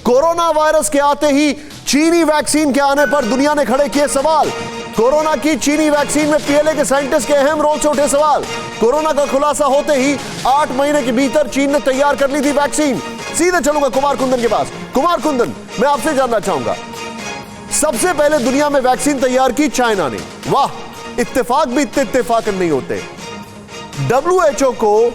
Corona virus के आते ही चीनी वैक्सीन के आने पर दुनिया ने खड़े किए सवाल। कोरोना की चीनी वैक्सीन में पीएलए के साइंटिस्ट के अहम रोल से उठे सवाल। कोरोना का खुलासा होते ही 8 महीने के भीतर चीन ने तैयार कर ली थी वैक्सीन। सीधे चलूंगा कुमार कुंदन के पास। कुमार कुंदन, मैं आपसे जानना चाहूंगा, सबसे पहले दुनिया में वैक्सीन तैयार की चाइना ने। वाह, इत्तेफाक भी इतने इत्तेफाक नहीं होते। WHO को,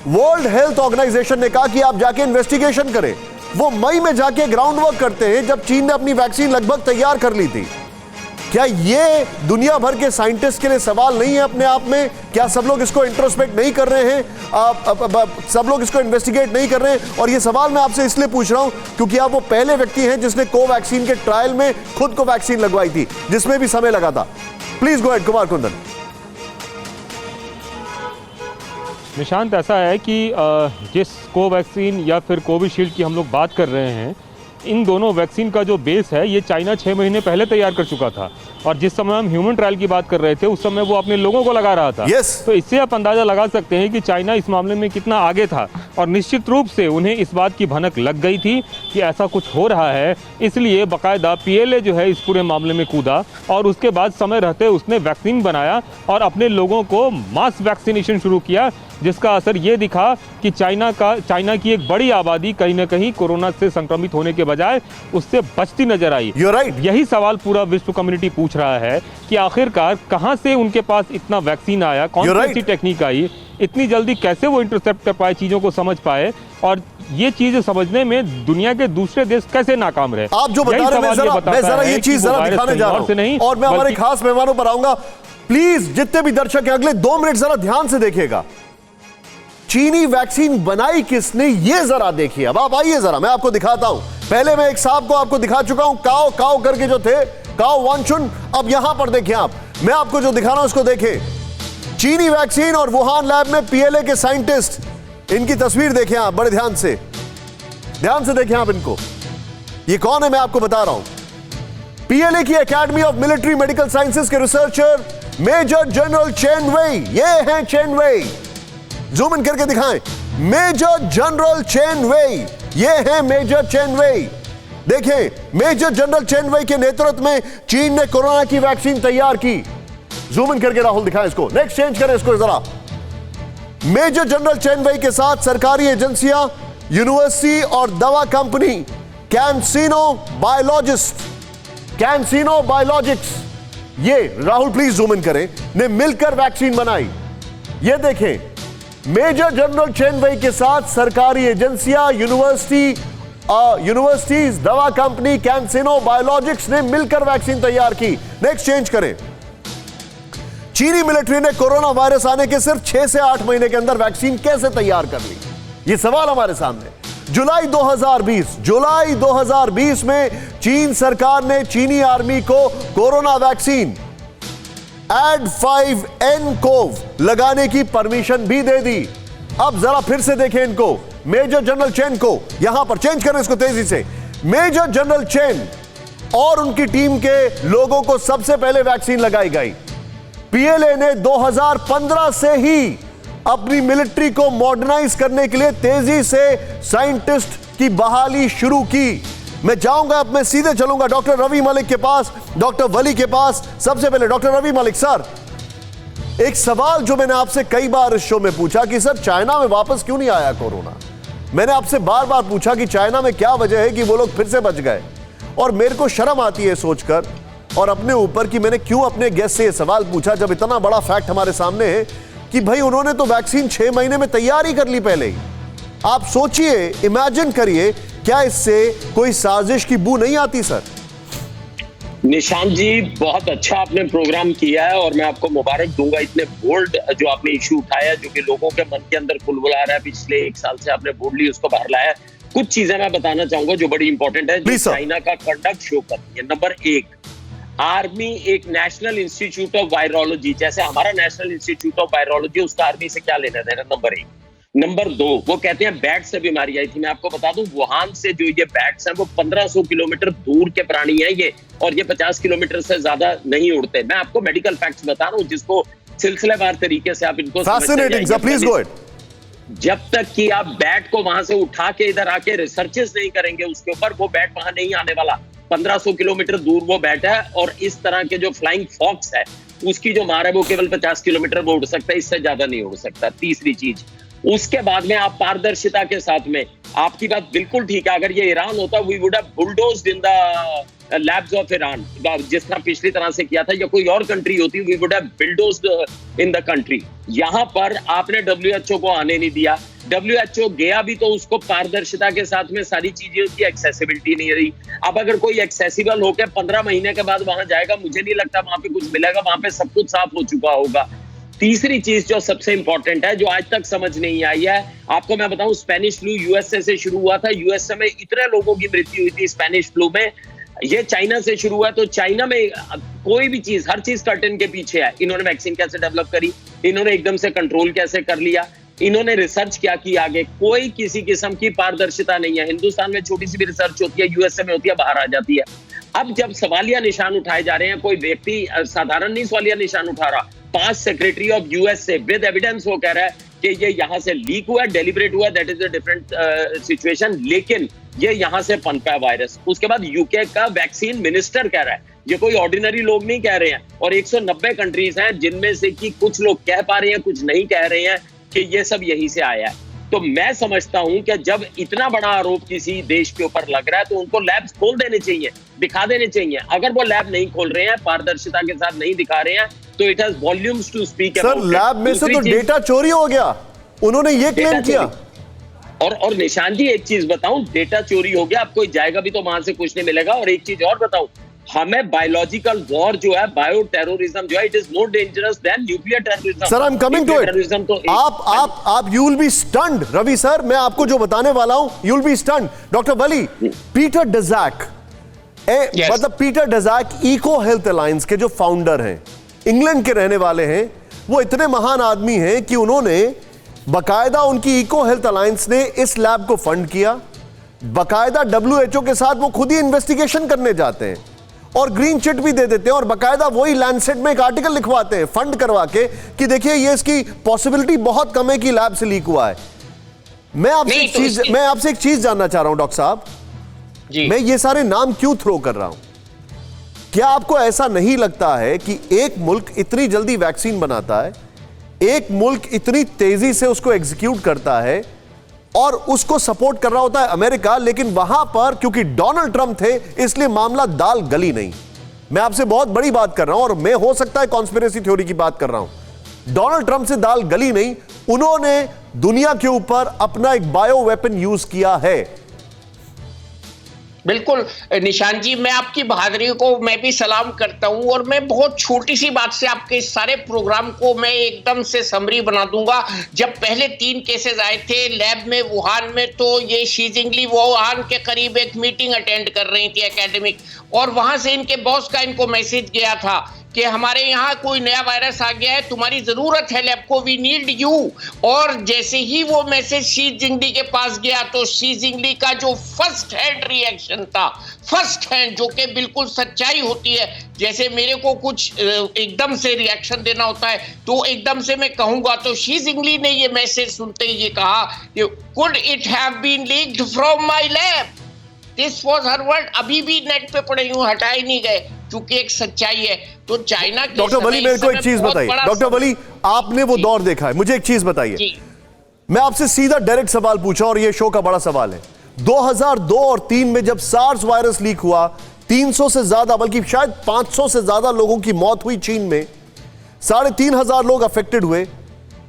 वर्ल्ड हेल्थ ऑर्गेनाइजेशन ने कहा कि आप जाके इन्वेस्टिगेशन करें। वो मई में जाके ग्राउंड वर्क करते हैं जब चीन ने अपनी वैक्सीन लगभग तैयार कर ली थी। क्या ये दुनिया भर के साइंटिस्ट के लिए सवाल नहीं है अपने आप में? क्या सब लोग इसको इंट्रोस्पेक्ट नहीं कर रहे हैं? सब लोग इसको इन्वेस्टिगेट नहीं कर रहे हैं? और ये सवाल मैं आपसे इसलिए पूछ रहा हूं क्योंकि आप वो पहले व्यक्ति हैं जिसने कोवैक्सीन के ट्रायल में खुद को वैक्सीन लगवाई थी, जिसमें भी समय लगा था। Please go ahead Kumar Kundan. Nishant, ऐसा है कि जिस कोवैक्सीन या फिर कोविशील्ड की हम लोग बात कर रहे हैं, इन दोनों वैक्सीन का जो बेस है ये चाइना 6 महीने पहले तैयार कर चुका था। और जिस समय हम ह्यूमन ट्रायल की बात कर रहे थे उस समय वो अपने लोगों को लगा रहा था। तो इससे आप अंदाजा लगा सकते हैं कि चाइना इस मामले में कितना आगे था। और निश्चित रूप से उन्हें इस बात की भनक लग गई थी कि ऐसा कुछ हो रहा है, इसलिए बाकायदा पीएलए जो है इस पूरे मामले में कूदा और उसके बाद समय रहते उसने वैक्सीन बनाया और अपने लोगों को मास वैक्सीनेशन शुरू किया, जिसका असर ये दिखा कि चाइना की एक बड़ी आबादी कहीं ना कहीं कोरोना से संक्रमित होने के बजाय उससे बचती नजर आई। यही सवाल पूरा विश्व कम्युनिटी पूछ रहा है कि आखिरकार कहां से उनके पास इतना वैक्सीन आया, कौन सी टेक्निक आई, इतनी जल्दी कैसे वो इंटरसेप्ट कर पाए, चीजों को समझ पाए, और ये चीज समझने में दुनिया के दूसरे देश कैसे नाकाम रहे। आप जो बता रहे हैं, मैं जरा ये चीज दिखाने जा रहा हूं और मैं हमारे खास मेहमानों पर आऊंगा। प्लीज जितने भी दर्शक हैं अगले 2 मिनट जरा ध्यान से देखिएगा। चीनी वैक्सीन बनाई किसने ये जरा देखिए। अब आप आइए जरा, मैं आपको दिखाता हूं। पहले मैं एक साहब को आपको दिखा चुका हूं, काओ काओ करके जो थे, काओ वांचुन। अब यहां पर देखिए आप, मैं आपको जो दिखा रहा हूं उसको देखें। चीनी वैक्सीन और वुहान लैब में पीएलए के साइंटिस्ट, इनकी तस्वीर देखें आप बड़े ध्यान से देखें आप इनको। ये कौन है मैं आपको बता रहा हूं। पीएलए की academy of military medical sciences के रिसर्चर मेजर जनरल चेन वेई। ये हैं चेन वेई, जूम इन करके दिखाएं। मेजर जनरल चेन वेई, ये हैं मेजर चेन वेई। देखें, मेजर जनरल चेन वेई के नेतृत्व में चीन ने कोरोना की वैक्सीन तैयार की। जूम इन करके राहुल दिखाएं इसको, नेक्स्ट चेंज करें इसको जरा। मेजर जनरल चेन वेई के साथ सरकारी एजेंसियां, यूनिवर्सिटी और दवा कंपनी कैंसिनो बायोलॉजिक्स, ये राहुल प्लीज जूम इन करें, ने मिलकर वैक्सीन बनाई। ये देखें, मेजर जनरल चेन वेई के साथ सरकारी एजेंसियां, यूनिवर्सिटीज, दवा कंपनी कैंसिनो बायोलॉजिक्स ने मिलकर वैक्सीन तैयार की। नेक्स्ट चेंज करें। चीनी मिलिट्री ने कोरोना वायरस आने के सिर्फ 6 से 8 महीने के अंदर वैक्सीन कैसे तैयार कर ली, ये सवाल हमारे सामने। जुलाई 2020 में चीन सरकार ने चीनी आर्मी को कोरोना वैक्सीन Ad5N-CoV लगाने की परमिशन भी दे दी। अब जरा फिर से देखें इनको, मेजर जनरल चेन को, यहां पर चेंज करें इसको तेजी से। मेजर जनरल चेन और उनकी टीम के लोगों को सबसे पहले वैक्सीन लगाई गई। पीएलए ने 2015 से ही अपनी मिलिट्री को मॉडर्नाइज करने के लिए तेजी से साइंटिस्ट की बहाली शुरू की। मैं जाऊंगा, अब मैं सीधे चलूंगा डॉक्टर रवि मलिक के पास, डॉक्टर वली के पास। सबसे पहले डॉक्टर रवि मलिक सर, एक सवाल जो मैंने आपसे कई बार इस शो में पूछा कि सर चाइना में वापस क्यों नहीं आया कोरोना। मैंने आपसे बार बार पूछा कि चाइना में क्या वजह है कि वो लोग फिर से बच गए, और मेरे को शर्म आती है सोचकर और अपने ऊपर कि मैंने क्यों अपने गेस्ट से यह सवाल पूछा जब इतना बड़ा फैक्ट हमारे सामने है कि भाई उन्होंने तो वैक्सीन 6 महीने में तैयार ही कर ली पहले ही। आप सोचिए, इमेजिन करिए, क्या इससे कोई साजिश की बू नहीं आती सर? निशांत जी, बहुत अच्छा आपने प्रोग्राम किया है और मैं आपको मुबारक दूंगा। इतने बोल्ड जो आपने इशू उठाया, जो कि लोगों के मन के अंदर बुलबुला रहा है, पिछले 1 साल से आपने बोल्डली उसको बाहर लाया। कुछ चीजें मैं बताना चाहूंगा जो बड़ी इंपॉर्टेंट है, जो चाइना का कंडक्ट शो करती है। नंबर 1, आर्मी एक नेशनल इंस्टीट्यूट ऑफ वायरोलॉजी, जैसे हमारा नेशनल इंस्टीट्यूट ऑफ वायरोलॉजी, उसका आर्मी से क्या लेना देना। नंबर 1। नंबर 2, वो कहते हैं बैट से बीमारी आई थी। मैं आपको बता दूं, वुहान से जो ये बैट्स हैं वो 1500 किलोमीटर दूर के प्राणी हैं ये, और ये 50 किलोमीटर से ज्यादा नहीं उड़ते। मैं आपको मेडिकल फैक्ट्स बता रहा हूं जिसको सिलसिलेवार तरीके से आप इनको fascinating sir, please go ahead. जब तक कि आप बैट को वहां से उठा के इधर आके रिसर्चेस नहीं करेंगे उसके ऊपर, वो बैट वहां नहीं आने वाला। 1500 किलोमीटर दूर वो बैट है, और इस तरह के जो फ्लाइंग फॉक्स है उसकी जो मार है वो केवल 50 किलोमीटर वो उड़ सकता है, इससे ज्यादा नहीं उड़ सकता। तीसरी चीज, उसके बाद में आप पारदर्शिता के साथ में, आपकी बात बिल्कुल ठीक है, अगर ये ईरान होता we would have bulldozed in the labs of Iran, जिस तरह पिछली तरह से किया था, या कोई और कंट्री होती we would have bulldozed in the country. यहां पर आपने WHO को आने नहीं दिया। WHO गया भी तो उसको पारदर्शिता के साथ में सारी चीजें की एक्सेसिबिलिटी नहीं रही। अब अगर कोई एक्सेसिबल होकर 15 महीने के बाद वहां जाएगा, मुझे नहीं लगता वहां पे कुछ मिलेगा, वहां पे सब कुछ साफ हो चुका होगा। तीसरी चीज जो सबसे इंपॉर्टेंट है, जो आज तक समझ नहीं आई है, आपको मैं बताऊं, स्पेनिश फ्लू यूएसए से शुरू हुआ था। यूएसए में इतने लोगों की मृत्यु हुई थी स्पेनिश फ्लू में। ये चाइना से शुरू हुआ, तो चाइना में कोई भी चीज, हर चीज कर्टन के पीछे है। इन्होंने वैक्सीन कैसे डेवलप करी, इन्होंने एकदम से कंट्रोल कैसे कर लिया, इन्होंने रिसर्च क्या की आगे, कोई किसी किस्म की पारदर्शिता नहीं है। हिंदुस्तान में छोटी सी भी रिसर्च होती है, यूएसए में होती है, बाहर आ जाती है। अब जब सवालिया निशान उठाए जा रहे हैं, कोई व्यक्ति साधारण नहीं सवालिया निशान उठा रहा, 5 सेक्रेटरी ऑफ यूएस से विद एविडेंस वो कह रहा है कि ये यहां से लीक हुआ है, डेलिब्रेट हुआ है, that is a different situation, लेकिन ये यहां से पनपा है वायरस। उसके बाद यूके का वैक्सीन मिनिस्टर कह रहा है, ये कोई ऑर्डिनरी लोग नहीं कह रहे हैं, और 190 कंट्रीज हैं जिनमें से कि कुछ लोग कह पा रहे हैं, कुछ नहीं कह रहे हैं कि ये सब यहीं से आया है। तो मैं समझता हूं कि जब इतना बड़ा आरोप किसी देश के ऊपर लग रहा है, तो उनको लैब्स खोल देने चाहिए, दिखा देने चाहिए। अगर वो लैब नहीं खोल रहे हैं, पारदर्शिता के साथ नहीं दिखा रहे हैं, तो it has volumes to speak about. Sir, lab में से तो डेटा चोरी हो गया, उन्होंने ये क्लेम किया। और निशान जी, एक चीज बताऊं, डेटा चोरी हो गया, अब कोई जाएगा भी तो वहां से कुछ नहीं मिलेगा। और एक चीज और बताऊं, हमें बायोलॉजिकल वॉर जो है, बायो टेररिज्म जो है, it is more dangerous than nuclear terrorism. Sir, I am coming to it. तो आप you will be stunned, Ravi sir, मैं आपको जो बताने वाला हूं, you will be stunned. Doctor वली, पीटर डज़ैक, मतलब Peter Daszak EcoHealth alliance के जो फाउंडर हैं, इंग्लैंड के रहने वाले हैं, वो इतने महान आदमी हैं कि उन्होंने बकायदा, उनकी इको हेल्थ अलायंस ने इस लैब को फंड किया, बकायदा WHO के साथ वो खुद ही इन्वेस्टिगेशन करने जाते हैं और ग्रीन चिट भी दे देते हैं, और बकायदा वही लैंडसेट में एक आर्टिकल लिखवाते हैं फंड करवा के कि देखिए ये इसकी पॉसिबिलिटी बहुत कम है कि लैब से लीक हुआ है। मैं आपसे एक चीज जानना चाह रहा हूं डॉक्टर साहब जी, मैं ये सारे नाम क्यों थ्रो कर रहा हूं? क्या आपको ऐसा नहीं लगता है कि एक मुल्क इतनी जल्दी वैक्सीन बनाता है, एक मुल्क इतनी तेजी से उसको एग्जीक्यूट करता है, और उसको सपोर्ट कर रहा होता है अमेरिका, लेकिन वहां पर क्योंकि डोनाल्ड ट्रंप थे इसलिए मामला दाल गली नहीं। मैं आपसे बहुत बड़ी बात कर रहा हूं, और मैं हो सकता है कॉन्स्पिरेसी थ्योरी की बात कर रहा हूं। डोनाल्ड ट्रंप से दाल गली नहीं, उन्होंने दुनिया के ऊपर अपना एक बायो वेपन यूज किया है। बिल्कुल निशान जी, मैं आपकी बहादुरी को मैं भी सलाम करता हूं, और मैं बहुत छोटी सी बात से आपके इस सारे प्रोग्राम को मैं एकदम से समरी बना दूंगा। जब पहले 3 केसेस आए थे लैब में वुहान में, तो ये शी जिंगली वुहान के करीब एक मीटिंग अटेंड कर रही थी एकेडमिक, और वहां से इनके बॉस का इनको मैसेज गया था कि हमारे यहाँ कोई नया वायरस आ गया है, तुम्हारी जरूरत है लैब को, वी नीड यू। और जैसे ही वो मैसेज शी जिंगली के पास गया, तो शी जिंगली का जो फर्स्ट हैंड रिएक्शन था, फर्स्ट हैंड, जो कि बिल्कुल सच्चाई होती है, जैसे मेरे को कुछ एकदम से रिएक्शन देना होता है तो एकदम से मैं कहूंगा, तो शी जिंगली ने ये मैसेज सुनते ही ये कहा कि could it have been leaked from my lab, this was her word. अभी भी नेट पे पड़े यूं हटाए नहीं गए, क्योंकि एक सच्चाई है। तो चाइना के डॉक्टर वली, मेरे को एक चीज बताइए, डॉक्टर वली, आपने वो दौर देखा है, मुझे एक चीज बताइए। मैं आपसे सीधा डायरेक्ट सवाल पूछा, और ये शो का बड़ा सवाल है। 2002 और 3 में जब सार्स वायरस लीक हुआ, 300 से ज्यादा, बल्कि शायद 500 से ज्यादा लोगों की मौत हुई चीन में, 3,500 लोग अफेक्टेड हुए,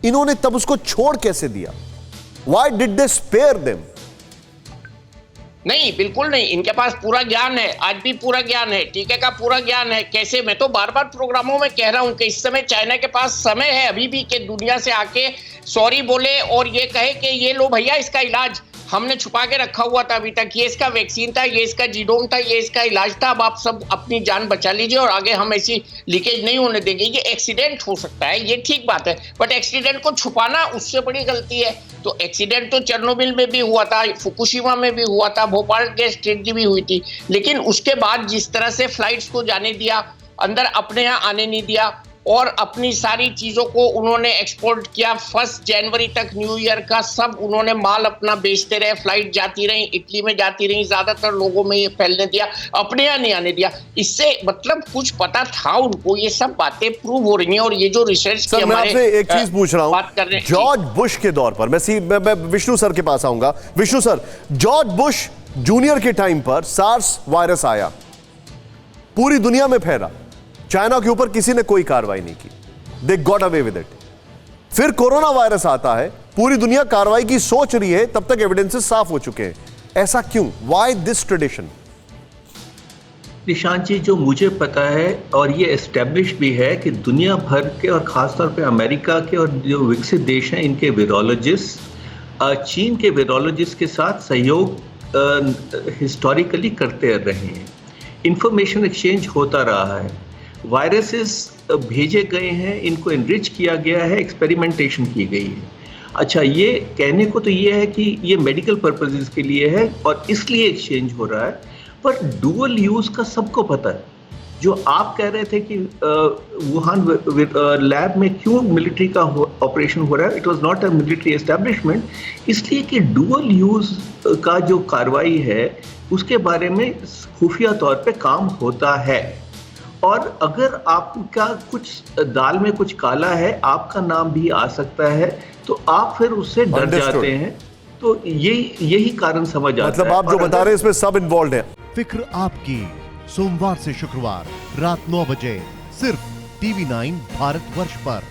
इन्होंने तब उसको छोड़ कैसे दिया? Why did they spare them? नहीं, बिल्कुल नहीं, इनके पास पूरा ज्ञान है, आज भी पूरा ज्ञान है, टीके का पूरा ज्ञान है। कैसे, मैं तो बार बार प्रोग्रामों में कह रहा हूं कि इस समय चाइना के पास समय है अभी भी कि दुनिया से आके सॉरी बोले और ये कहे कि ये लो भैया, इसका इलाज हमने छुपा के रखा हुआ था अभी तक, ये इसका वैक्सीन था, ये इसका जीनोम था, ये इसका इलाज था, अब आप सब अपनी जान बचा लीजिए और आगे हम ऐसी लीकेज नहीं होने देंगे। ये एक्सीडेंट हो सकता है, ये ठीक बात है, बट एक्सीडेंट को छुपाना उससे बड़ी गलती है। तो एक्सीडेंट तो चेरनोबिल में भी हुआ था, फुकुशिमा में भी हुआ था, भोपाल गैस ट्रेजेडी भी हुई थी, लेकिन उसके बाद जिस तरह से फ्लाइट्स को जाने दिया, अंदर अपने यहाँ आने नहीं दिया, और अपनी सारी चीजों को उन्होंने एक्सपोर्ट किया। 1 जनवरी तक न्यू ईयर का सब उन्होंने माल अपना बेचते रहे, फ्लाइट जाती रही, इटली में जाती रही, ज्यादातर लोगों में ये फैलने दिया, अपने यहाँ नहीं आने दिया। इससे मतलब कुछ पता था उनको, ये सब बातें प्रूव हो रही हैं। और ये जो रिसर्च सर, मैं आपसे एक चीज पूछ रहा हूं, जॉर्ज बुश के दौर पर, मैं विष्णु सर के पास आऊंगा। Vishnu sir, George Bush junior के टाइम पर सार्स वायरस आया, पूरी दुनिया में फैला, चाइना के ऊपर किसी ने कोई कार्रवाई नहीं की, they got away with it. फिर कोरोना वायरस आता है, पूरी दुनिया कार्रवाई की सोच रही है, तब तक एविडेंसेस साफ हो चुके हैं। ऐसा क्यों? Why this tradition? Nishant ji, जो मुझे पता है और ये एस्टेब्लिश भी है कि दुनिया भर के और खासतौर पे अमेरिका के और जो विकसित देश हैं, इनके वीरोलॉजिस्ट चीन के वीरोलॉजिस्ट के साथ सहयोग हिस्टोरिकली करते रहे हैं। इंफॉर्मेशन एक्सचेंज होता रहा है, वायरसेस भेजे गए हैं, इनको एनरिच किया गया है, एक्सपेरिमेंटेशन की गई है। अच्छा, ये कहने को तो ये है कि ये मेडिकल पर्पसेस के लिए है और इसलिए एक्सचेंज हो रहा है, पर डुअल यूज का सबको पता है। जो आप कह रहे थे कि वुहान लैब में क्यों मिलिट्री का ऑपरेशन हो रहा है, it was not a military establishment, इसलिए कि डुअल यूज का जो कार्रवाई है उसके बारे में खुफिया तौर पे काम होता है। और अगर आपका कुछ दाल में कुछ काला है, आपका नाम भी आ सकता है, तो आप फिर उससे डर जाते हैं। तो यही कारण समझ आता है। मतलब आप जो बता रहे हैं इसमें सब इन्वॉल्व है। फिक्र आपकी, सोमवार से शुक्रवार रात 9 बजे सिर्फ TV9 भारतवर्ष पर।